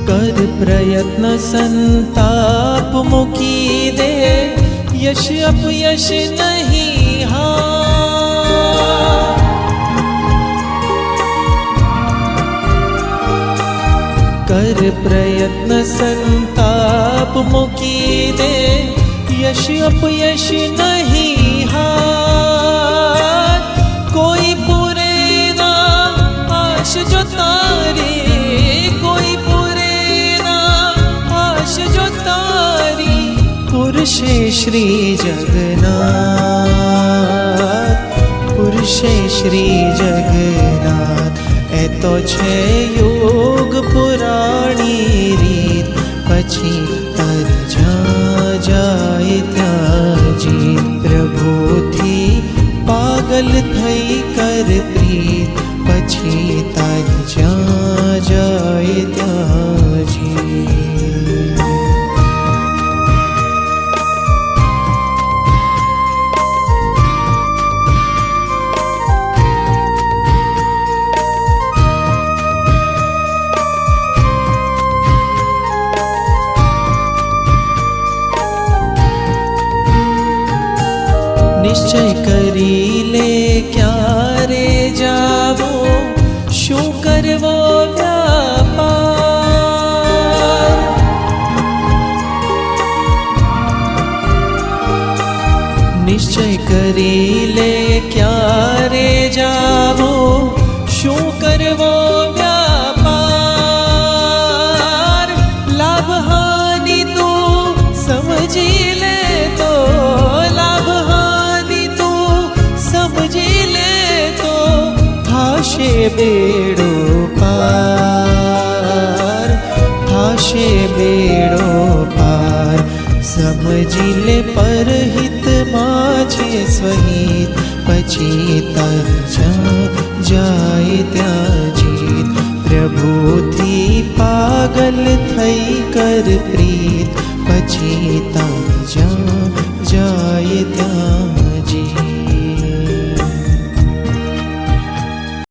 कर प्रयत्न संताप मुकी दे, यश अपयश नहीं हार। कर प्रयत्न संताप मुकी दे, यश अपयश नहीं हार। कोई पूरे ना आश जो तारी, कोई पूरे ना आश जो तारी। पुरुषे श्री जगन्नाथ, पुरुषे श्री जगन्नाथ। ए तो छे योग पुराणी रीत, पछी तर जाए त्या जीत। प्रभु थी पागल थई कर प्रीत, पछी तर जाए त्या जीत। निश्चय करी ले क्यारे जावो, शू करवो व्यापार। निश्चय करी ले क्यारे जावो, शू करवो व्यापार। लाभ हानि तू समझी ले तो, लाभ थाशे बेड़ो पार, थाशे बेड़ो पार। समझी ले परहित माझे स्वहित, पछी तर जाए त्या जीत। प्रभु थी पागल थई कर प्रीत,